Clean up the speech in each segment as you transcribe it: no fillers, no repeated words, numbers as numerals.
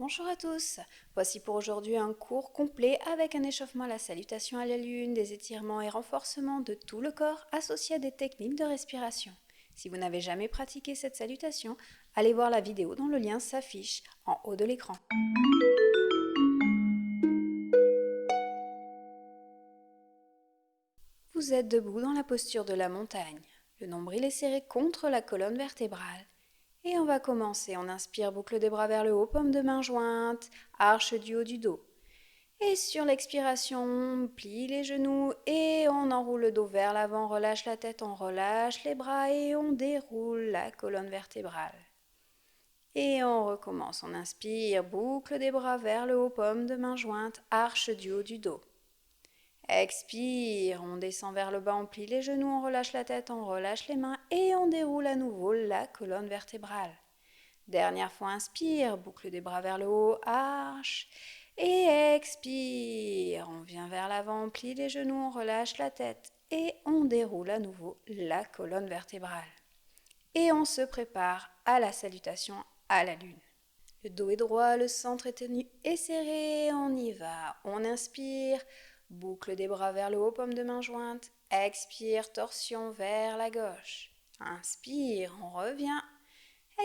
Bonjour à tous, voici pour aujourd'hui un cours complet avec un échauffement à la salutation à la lune, des étirements et renforcements de tout le corps associés à des techniques de respiration. Si vous n'avez jamais pratiqué cette salutation, allez voir la vidéo dont le lien s'affiche en haut de l'écran. Vous êtes debout dans la posture de la montagne. Le nombril est serré contre la colonne vertébrale. Et on va commencer. On inspire, boucle des bras vers le haut, paume de main jointe, arche du haut du dos. Et sur l'expiration, on plie les genoux et on enroule le dos vers l'avant, on relâche la tête, on relâche les bras et on déroule la colonne vertébrale. Et on recommence. On inspire, boucle des bras vers le haut, paume de main jointe, arche du haut du dos. Expire, on descend vers le bas, on plie les genoux, on relâche la tête, on relâche les mains et on déroule à nouveau la colonne vertébrale. Dernière fois, inspire, boucle des bras vers le haut, arche. Et expire, on vient vers l'avant, on plie les genoux, on relâche la tête et on déroule à nouveau la colonne vertébrale. Et on se prépare à la salutation à la lune. Le dos est droit, le centre est tenu et serré, on y va. On inspire, boucle des bras vers le haut, paume de main jointe. Expire, torsion vers la gauche. Inspire, on revient.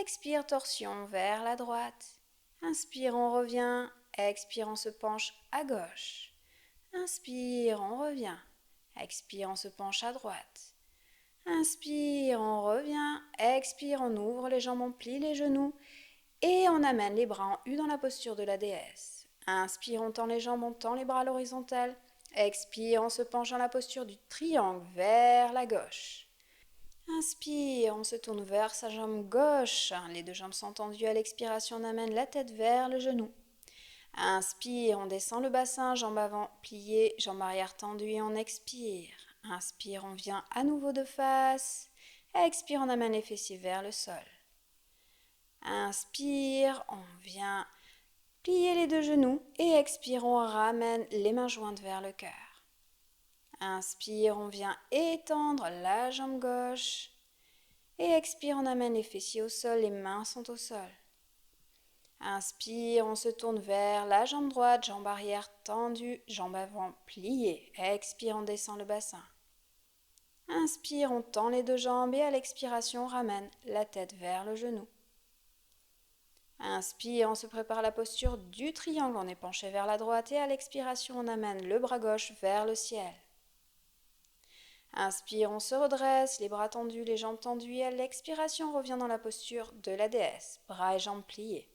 Expire, torsion vers la droite. Inspire, on revient. Expire, on se penche à gauche. Inspire, on revient. Expire, on se penche à droite. Inspire, on revient. Expire, on ouvre les jambes, on plie les genoux. Et on amène les bras en U dans la posture de la déesse. Inspire, on tend les jambes, on tend les bras à l'horizontale. Expire, on se penche dans la posture du triangle vers la gauche. Inspire, on se tourne vers sa jambe gauche. Les deux jambes sont tendues à l'expiration, on amène la tête vers le genou. Inspire, on descend le bassin, jambe avant pliée, jambe arrière tendue et on expire. Inspire, on vient à nouveau de face. Expire, on amène les fessiers vers le sol. Inspire, on vient plier les deux genoux et expire, on ramène les mains jointes vers le cœur. Inspire, on vient étendre la jambe gauche. Et expire, on amène les fessiers au sol, les mains sont au sol. Inspire, on se tourne vers la jambe droite, jambe arrière tendue, jambe avant pliée. Expire, on descend le bassin. Inspire, on tend les deux jambes et à l'expiration, on ramène la tête vers le genou. Inspire, on se prépare à la posture du triangle, on est penché vers la droite et à l'expiration, on amène le bras gauche vers le ciel. Inspire, on se redresse, les bras tendus, les jambes tendues et à l'expiration, on revient dans la posture de la déesse, bras et jambes pliés.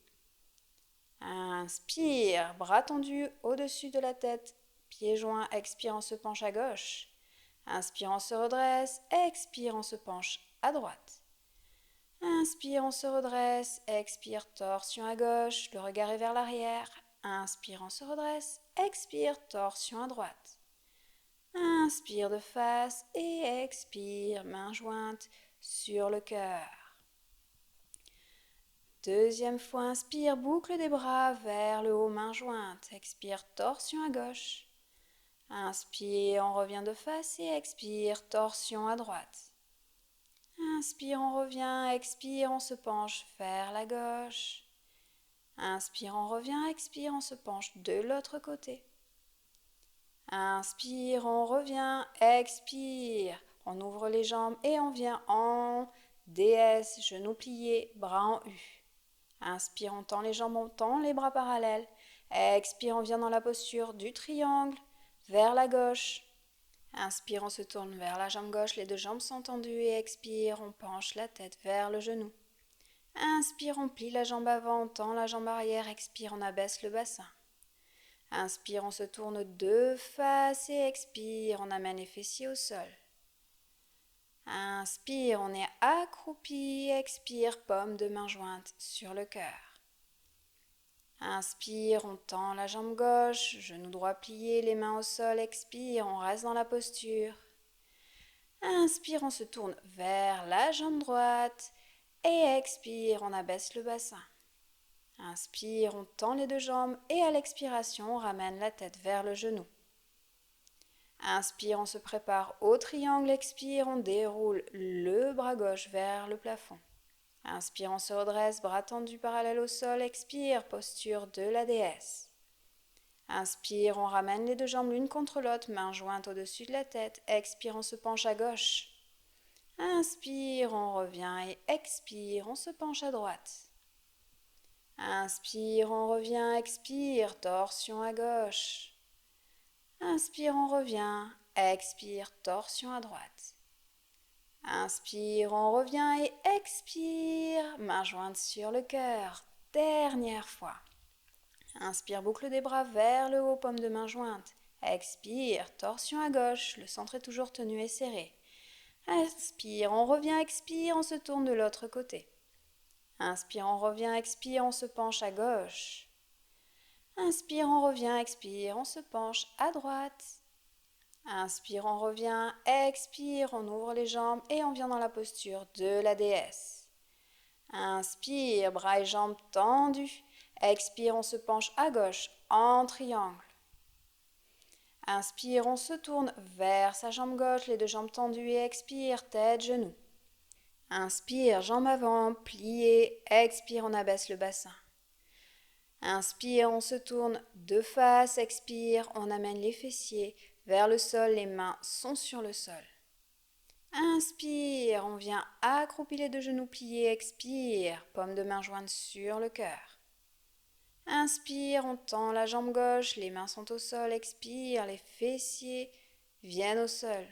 Inspire, bras tendus au-dessus de la tête, pieds joints, expire, on se penche à gauche. Inspire, on se redresse, expire, on se penche à droite. Inspire, on se redresse, expire, torsion à gauche, le regard est vers l'arrière. Inspire, on se redresse, expire, torsion à droite. Inspire de face et expire, main jointe sur le cœur. Deuxième fois, inspire, boucle des bras vers le haut, main jointe. Expire, torsion à gauche. Inspire, on revient de face et expire, torsion à droite. Inspire, on revient, expire, on se penche vers la gauche. Inspire, on revient, expire, on se penche de l'autre côté. Inspire, on revient, expire, on ouvre les jambes et on vient en déesse, genoux pliés, bras en U. Inspire, on tend les jambes, on tend les bras parallèles. Expire, on vient dans la posture du triangle, vers la gauche. Inspire, on se tourne vers la jambe gauche, les deux jambes sont tendues et expire, on penche la tête vers le genou. Inspire, on plie la jambe avant, on tend la jambe arrière, expire, on abaisse le bassin. Inspire, on se tourne de face et expire, on amène les fessiers au sol. Inspire, on est accroupi, expire, paume de main jointe sur le cœur. Inspire, on tend la jambe gauche, genou droit plié, les mains au sol, expire, on reste dans la posture. Inspire, on se tourne vers la jambe droite et expire, on abaisse le bassin. Inspire, on tend les deux jambes et à l'expiration, on ramène la tête vers le genou. Inspire, on se prépare au triangle, expire, on déroule le bras gauche vers le plafond. Inspire, on se redresse, bras tendus parallèles au sol. Expire, posture de la déesse. Inspire, on ramène les deux jambes l'une contre l'autre, mains jointes au-dessus de la tête. Expire, on se penche à gauche. Inspire, on revient et expire, on se penche à droite. Inspire, on revient, expire, torsion à gauche. Inspire, on revient, expire, torsion à droite. Inspire, on revient et expire, main jointe sur le cœur. Dernière fois. Inspire, boucle des bras vers le haut, paume de main jointe. Expire, torsion à gauche, le centre est toujours tenu et serré. Inspire, on revient, expire, on se tourne de l'autre côté. Inspire, on revient, expire, on se penche à gauche. Inspire, on revient, expire, on se penche à droite. Inspire, on revient, expire, on ouvre les jambes et on vient dans la posture de la déesse. Inspire, bras et jambes tendus. Expire, on se penche à gauche en triangle. Inspire, on se tourne vers sa jambe gauche, les deux jambes tendues et expire, tête, genoux. Inspire, jambes avant, pliées, expire, on abaisse le bassin. Inspire, on se tourne de face, expire, on amène les fessiers vers le sol, les mains sont sur le sol. Inspire, on vient accroupi les deux genoux pliés, expire, paume de main jointe sur le cœur. Inspire, on tend la jambe gauche, les mains sont au sol, expire, les fessiers viennent au sol.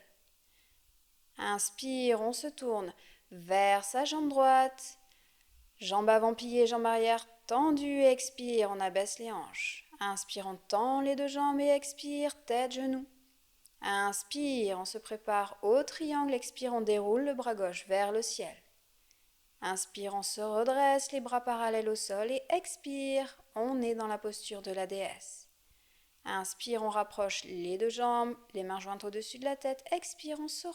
Inspire, on se tourne vers sa jambe droite, jambe avant pliée, jambe arrière tendue, expire, on abaisse les hanches. Inspire, on tend les deux jambes et expire, tête, genoux. Inspire, on se prépare au triangle, expire, on déroule le bras gauche vers le ciel. Inspire, on se redresse, les bras parallèles au sol et expire, on est dans la posture de la déesse. Inspire, on rapproche les deux jambes, les mains jointes au-dessus de la tête. Expire, on se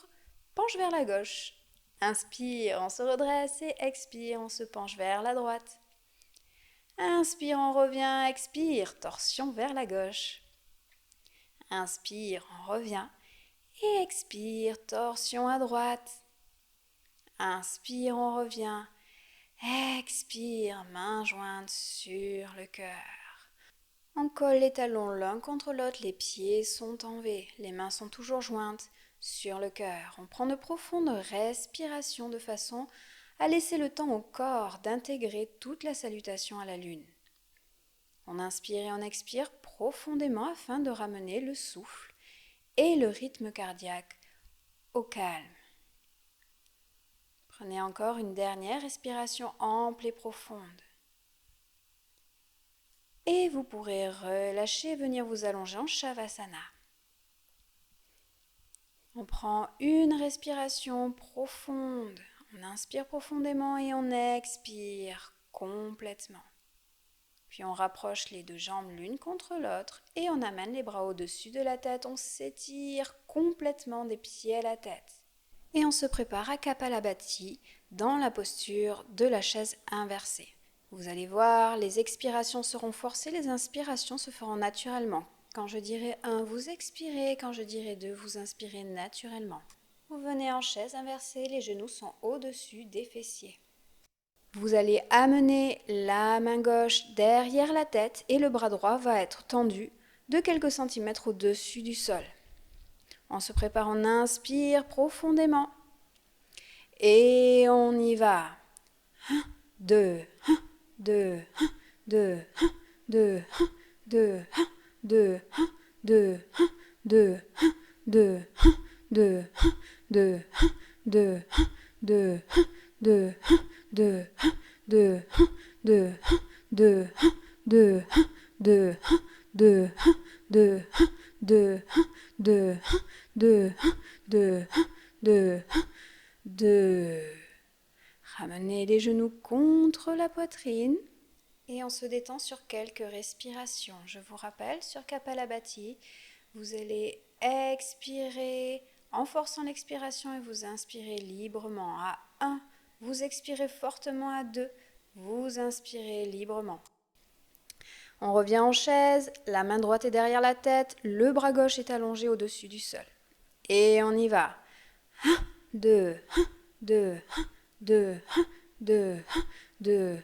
penche vers la gauche. Inspire, on se redresse et expire, on se penche vers la droite. Inspire, on revient, expire, torsion vers la gauche. Inspire, on revient et expire, torsion à droite. Inspire, on revient. Expire, main jointe sur le cœur. On colle les talons l'un contre l'autre, les pieds sont en V, les mains sont toujours jointes sur le cœur. On prend de profondes respirations de façon à laisser le temps au corps d'intégrer toute la salutation à la lune. On inspire et on expire profondément afin de ramener le souffle et le rythme cardiaque au calme. Prenez encore une dernière respiration ample et profonde. Et vous pourrez relâcher, venir vous allonger en Shavasana. On prend une respiration profonde. On inspire profondément et on expire complètement. Puis on rapproche les deux jambes l'une contre l'autre et on amène les bras au-dessus de la tête. On s'étire complètement des pieds à la tête. Et on se prépare à Kapalabhati dans la posture de la chaise inversée. Vous allez voir, les expirations seront forcées, les inspirations se feront naturellement. Quand je dirai 1, vous expirez. Quand je dirai 2, vous inspirez naturellement. Vous venez en chaise inversée, les genoux sont au-dessus des fessiers. Vous allez amener la main gauche derrière la tête et le bras droit va être tendu de quelques centimètres au-dessus du sol. On se prépare, on inspire profondément. Et on y va. 2, 2, 2, 2, 2, 2, 2, 2, 2, 2, 2, 2, 2, 2, 2, 2, 2, 2, 2, 2, 2, 2, 2, 2, 2, 2, 2, 2. Ramenez les genoux contre la poitrine et on se détend sur quelques respirations. Je vous rappelle, sur Kapalabhati, vous allez expirer en forçant l'expiration et vous inspirez librement. À 1, vous expirez fortement. À 2, vous inspirez librement. On revient en chaise, la main droite est derrière la tête, le bras gauche est allongé au-dessus du sol. Et on y va. 2, 2, 2, 2, 2,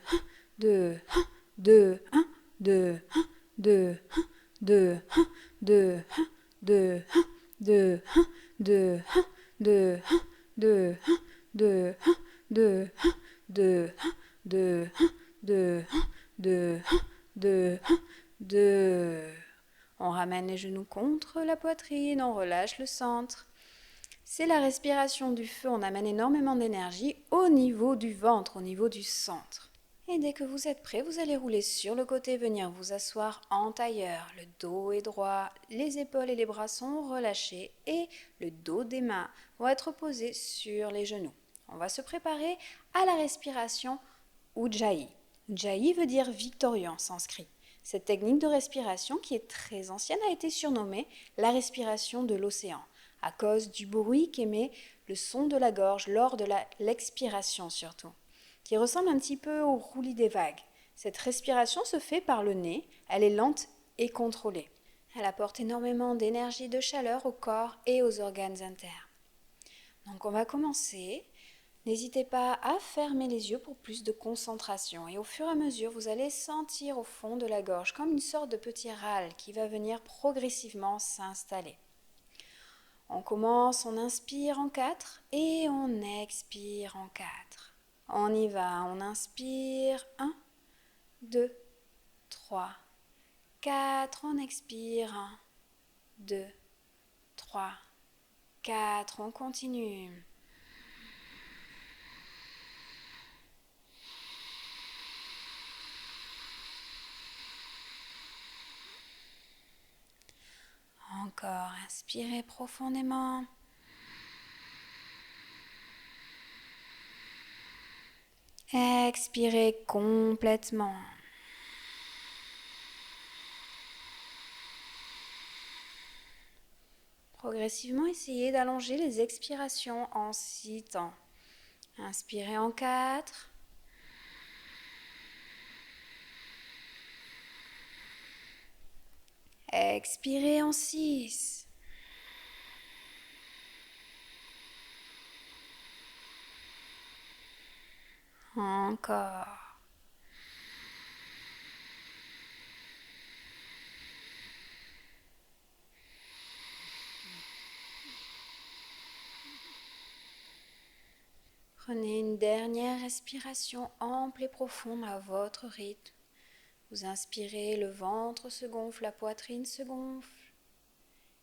2, 2, 2, 2, 2, 2, 2, 2, 2, 2, 2, 2, 2, 2, 2, 2, 2, 2, 2. On ramène les genoux contre la poitrine, on relâche le centre. C'est la respiration du feu, on amène énormément d'énergie au niveau du ventre, au niveau du centre. Et dès que vous êtes prêt, vous allez rouler sur le côté, venir vous asseoir en tailleur. Le dos est droit, les épaules et les bras sont relâchés et le dos des mains vont être posés sur les genoux. On va se préparer à la respiration Ujjayi. Ujjayi veut dire victorieux en sanskrit. Cette technique de respiration, qui est très ancienne, a été surnommée la respiration de l'océan, à cause du bruit qu'émet le son de la gorge lors de l'expiration surtout, qui ressemble un petit peu au roulis des vagues. Cette respiration se fait par le nez, elle est lente et contrôlée. Elle apporte énormément d'énergie et de chaleur au corps et aux organes internes. Donc on va commencer. N'hésitez pas à fermer les yeux pour plus de concentration et au fur et à mesure, vous allez sentir au fond de la gorge comme une sorte de petit râle qui va venir progressivement s'installer. On commence, on inspire en 4 et on expire en 4. On y va, on inspire 1, 2, 3, 4, on expire 1, 2, 3, 4, on continue. Encore, inspirez profondément. Expirez complètement. Progressivement, essayez d'allonger les expirations en 6 temps. Inspirez en 4. Expirez en 6. Encore. Prenez une dernière respiration ample et profonde à votre rythme. Vous inspirez, le ventre se gonfle, la poitrine se gonfle.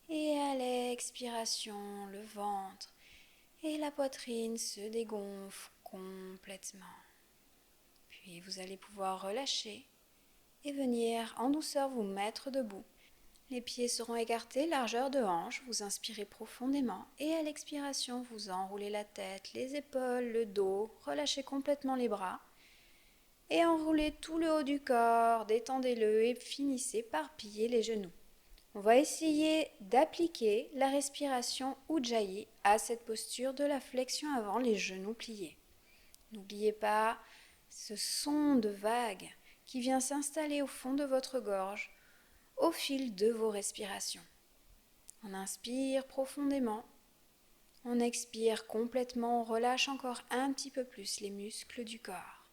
Et à l'expiration, le ventre et la poitrine se dégonflent complètement. Puis vous allez pouvoir relâcher et venir en douceur vous mettre debout. Les pieds seront écartés, largeur de hanche, vous inspirez profondément et à l'expiration, vous enroulez la tête, les épaules, le dos, relâchez complètement les bras et enroulez tout le haut du corps, détendez-le et finissez par plier les genoux. On va essayer d'appliquer la respiration Ujjayi à cette posture de la flexion avant, les genoux pliés. N'oubliez pas ce son de vague qui vient s'installer au fond de votre gorge au fil de vos respirations. On inspire profondément, on expire complètement, on relâche encore un petit peu plus les muscles du corps.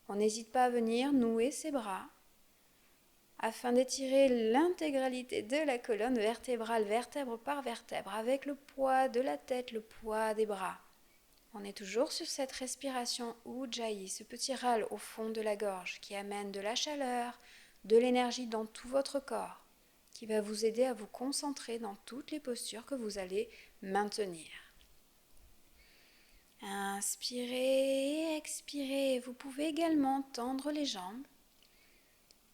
On n'hésite pas à venir nouer ses bras afin d'étirer l'intégralité de la colonne vertébrale, vertèbre par vertèbre, avec le poids de la tête, le poids des bras. On est toujours sur cette respiration Ujjayi, ce petit râle au fond de la gorge qui amène de la chaleur, de l'énergie dans tout votre corps, qui va vous aider à vous concentrer dans toutes les postures que vous allez maintenir. Inspirez et expirez. Vous pouvez également tendre les jambes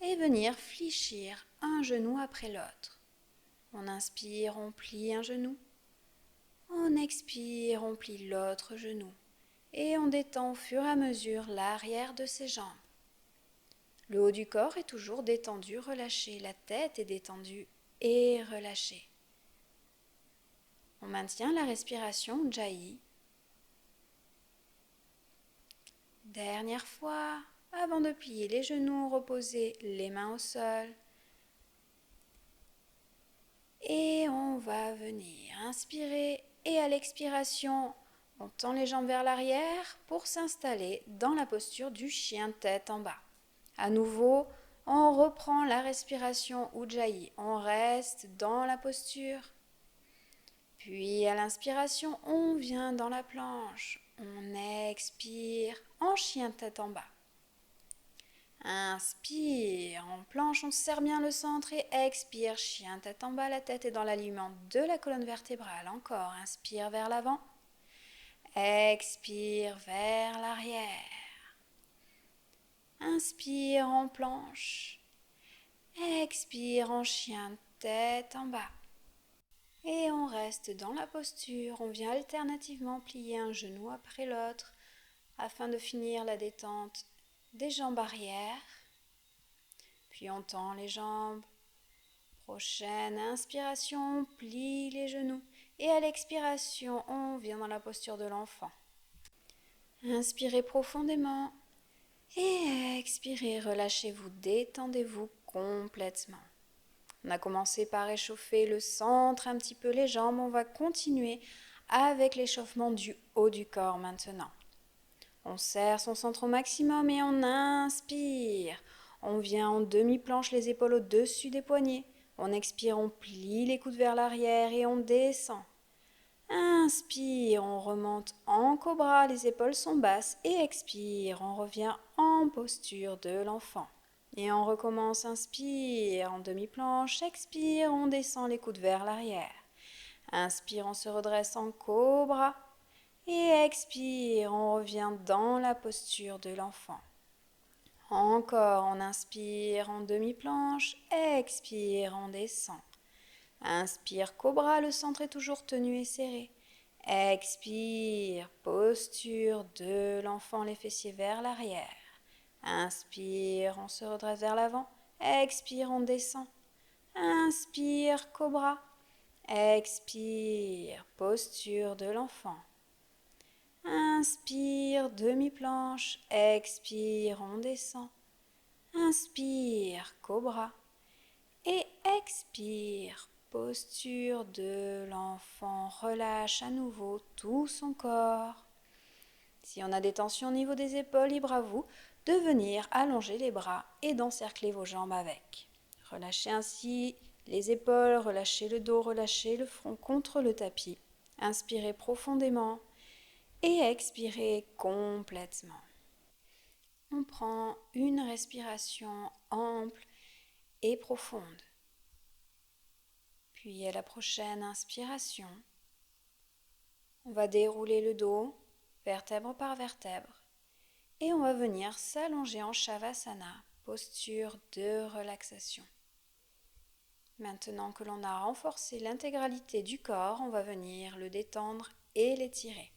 et venir fléchir un genou après l'autre. On inspire, on plie un genou. On expire, on plie l'autre genou. Et on détend au fur et à mesure l'arrière de ses jambes. Le haut du corps est toujours détendu, relâché. La tête est détendue et relâchée. On maintient la respiration Ujjayi. Dernière fois, avant de plier les genoux, reposez les mains au sol. Et on va venir inspirer et à l'expiration, On tend les jambes vers l'arrière pour s'installer dans la posture du chien tête en bas. À nouveau, on reprend la respiration Ujjayi. On reste dans la posture. Puis à l'inspiration, on vient dans la planche. On expire en chien tête en bas. Inspire en planche, on serre bien le centre et expire, chien tête en bas, la tête est dans l'alignement de la colonne vertébrale. Encore, inspire vers l'avant, expire vers l'arrière. Inspire en planche, expire en chien tête en bas. Et on reste dans la posture, on vient alternativement plier un genou après l'autre afin de finir la détente des jambes arrière. Puis on tend les jambes. Prochaine inspiration, on plie les genoux. Et à l'expiration, on vient dans la posture de l'enfant. Inspirez profondément. Et expirez, relâchez-vous, détendez-vous complètement. On a commencé par échauffer le centre, un petit peu les jambes. On va continuer avec l'échauffement du haut du corps maintenant. On serre son centre au maximum et on inspire. On vient en demi-planche, les épaules au-dessus des poignets. On expire, on plie les coudes vers l'arrière et on descend. Inspire, on remonte en cobra, les épaules sont basses. Et expire, on revient en posture de l'enfant. Et on recommence, inspire en demi-planche, expire, on descend les coudes vers l'arrière. Inspire, on se redresse en cobra. Et expire, on revient dans la posture de l'enfant. Encore, on inspire en demi-planche, expire, on descend. Inspire, cobra, le centre est toujours tenu et serré. Expire, posture de l'enfant, les fessiers vers l'arrière. Inspire, on se redresse vers l'avant. Expire, on descend. Inspire, cobra. Expire, posture de l'enfant. Inspire, demi-planche. Expire, on descend. Inspire, cobra. Et expire, posture de l'enfant. Relâche à nouveau tout son corps. Si on a des tensions au niveau des épaules, libre à vous de venir allonger les bras et d'encercler vos jambes avec. Relâchez ainsi les épaules, relâchez le dos, relâchez le front contre le tapis. Inspirez profondément et expirez complètement. On prend une respiration ample et profonde. Puis à la prochaine inspiration, on va dérouler le dos, vertèbre par vertèbre, et on va venir s'allonger en Shavasana, posture de relaxation. Maintenant que l'on a renforcé l'intégralité du corps, on va venir le détendre et l'étirer.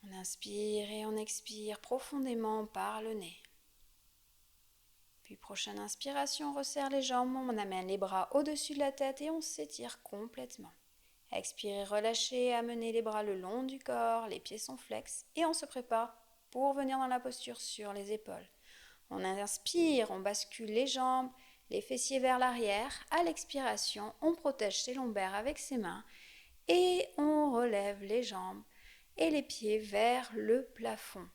On inspire et on expire profondément par le nez. Puis prochaine inspiration, on resserre les jambes, on amène les bras au-dessus de la tête et on s'étire complètement. Expirez, relâchez, amenez les bras le long du corps, les pieds sont flex et on se prépare pour venir dans la posture sur les épaules. On inspire, on bascule les jambes, les fessiers vers l'arrière. À l'expiration, on protège ses lombaires avec ses mains et on relève les jambes et les pieds vers le plafond.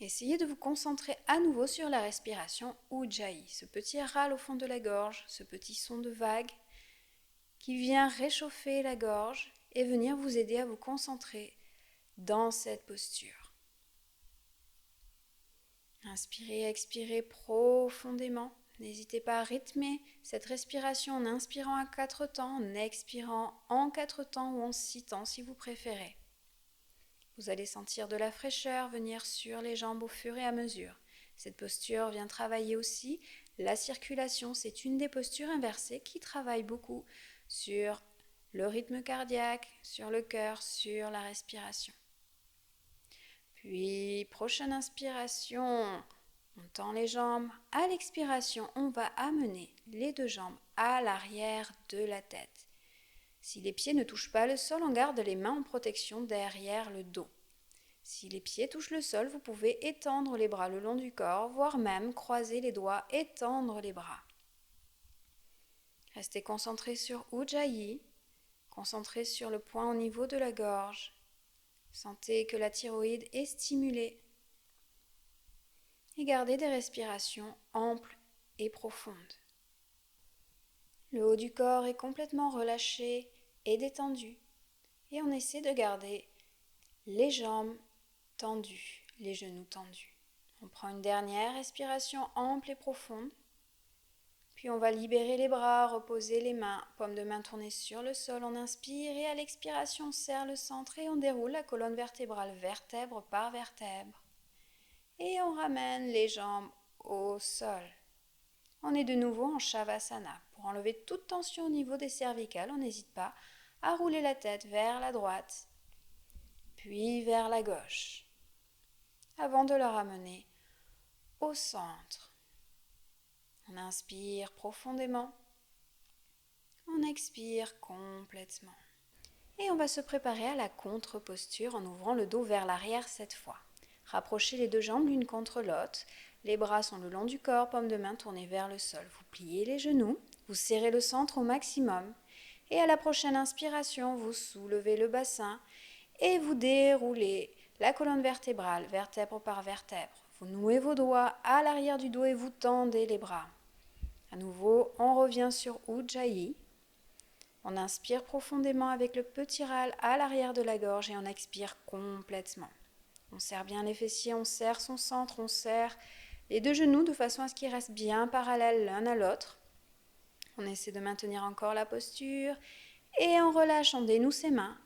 Essayez de vous concentrer à nouveau sur la respiration Ujjayi, ce petit râle au fond de la gorge, ce petit son de vague qui vient réchauffer la gorge et venir vous aider à vous concentrer dans cette posture. Inspirez, expirez profondément. N'hésitez pas à rythmer cette respiration en inspirant à 4 temps, en expirant en 4 temps ou en 6 temps si vous préférez. Vous allez sentir de la fraîcheur venir sur les jambes au fur et à mesure. Cette posture vient travailler aussi la circulation. C'est une des postures inversées qui travaille beaucoup sur le rythme cardiaque, sur le cœur, sur la respiration. Puis, prochaine inspiration, on tend les jambes. À l'expiration, on va amener les deux jambes à l'arrière de la tête. Si les pieds ne touchent pas le sol, on garde les mains en protection derrière le dos. Si les pieds touchent le sol, vous pouvez étendre les bras le long du corps, voire même croiser les doigts, étendre les bras. Restez concentrés sur Ujjayi. Concentrez sur le point au niveau de la gorge. Sentez que la thyroïde est stimulée. Et gardez des respirations amples et profondes. Le haut du corps est complètement relâché et détendu. Et on essaie de garder les jambes tendues, les genoux tendus. On prend une dernière respiration ample et profonde. Puis on va libérer les bras, reposer les mains, paumes de main tournées sur le sol. On inspire et à l'expiration, on serre le centre et on déroule la colonne vertébrale vertèbre par vertèbre. Et on ramène les jambes au sol. On est de nouveau en Shavasana. Pour enlever toute tension au niveau des cervicales, on n'hésite pas à rouler la tête vers la droite, puis vers la gauche, avant de la ramener au centre. On inspire profondément, on expire complètement. Et on va se préparer à la contre-posture en ouvrant le dos vers l'arrière cette fois. Rapprochez les deux jambes l'une contre l'autre. Les bras sont le long du corps, paumes de main tournées vers le sol. Vous pliez les genoux, vous serrez le centre au maximum. Et à la prochaine inspiration, vous soulevez le bassin et vous déroulez la colonne vertébrale, vertèbre par vertèbre. Vous nouez vos doigts à l'arrière du dos et vous tendez les bras. À nouveau, on revient sur Ujjayi. On inspire profondément avec le petit râle à l'arrière de la gorge et on expire complètement. On serre bien les fessiers, on serre son centre, on serre les deux genoux de façon à ce qu'ils restent bien parallèles l'un à l'autre. On essaie de maintenir encore la posture et on relâche, on dénoue ses mains.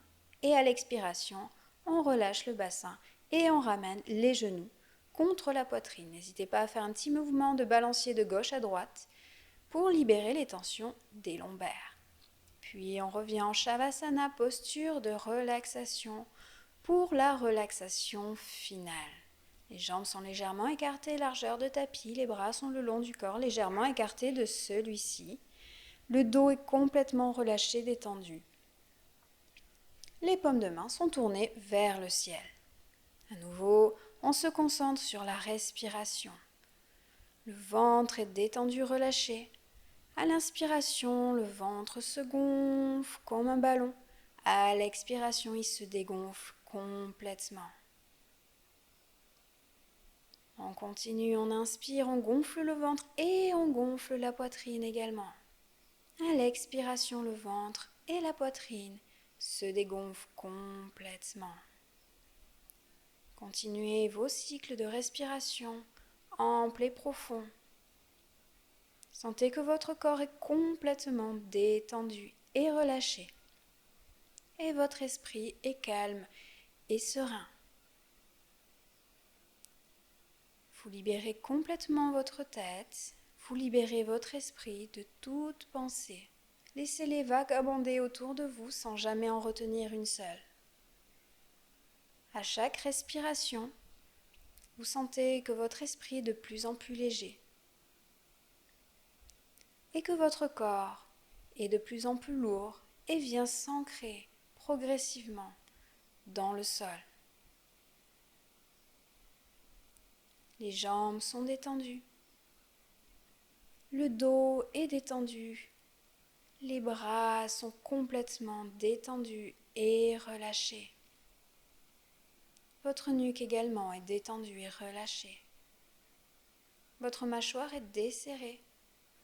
Et à l'expiration, on relâche le bassin et on ramène les genoux contre la poitrine. N'hésitez pas à faire un petit mouvement de balancier de gauche à droite pour libérer les tensions des lombaires. Puis on revient en Shavasana, posture de relaxation pour la relaxation finale. Les jambes sont légèrement écartées, largeur de tapis, les bras sont le long du corps, légèrement écartés de celui-ci. Le dos est complètement relâché, détendu. Les paumes de main sont tournées vers le ciel. À nouveau, on se concentre sur la respiration. Le ventre est détendu, relâché. À l'inspiration, le ventre se gonfle comme un ballon. À l'expiration, il se dégonfle complètement. On continue, on inspire, on gonfle le ventre et on gonfle la poitrine également. À l'expiration, le ventre et la poitrine se dégonflent complètement. Continuez vos cycles de respiration amples et profonds. Sentez que votre corps est complètement détendu et relâché. Et votre esprit est calme et serein. Vous libérez complètement votre tête, vous libérez votre esprit de toute pensée. Laissez-les vagabonder autour de vous sans jamais en retenir une seule. À chaque respiration, vous sentez que votre esprit est de plus en plus léger et que votre corps est de plus en plus lourd et vient s'ancrer progressivement dans le sol. Les jambes sont détendues, le dos est détendu, les bras sont complètement détendus et relâchés. Votre nuque également est détendue et relâchée. Votre mâchoire est desserrée.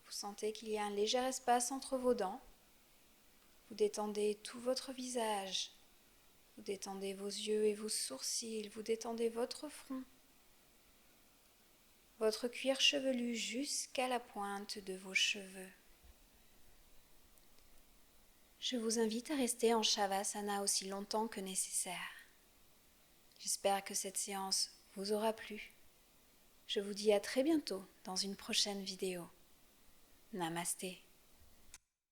Vous sentez qu'il y a un léger espace entre vos dents. Vous détendez tout votre visage. Vous détendez vos yeux et vos sourcils. Vous détendez votre front. Votre cuir chevelu jusqu'à la pointe de vos cheveux. Je vous invite à rester en Shavasana aussi longtemps que nécessaire. J'espère que cette séance vous aura plu. Je vous dis à très bientôt dans une prochaine vidéo. Namasté.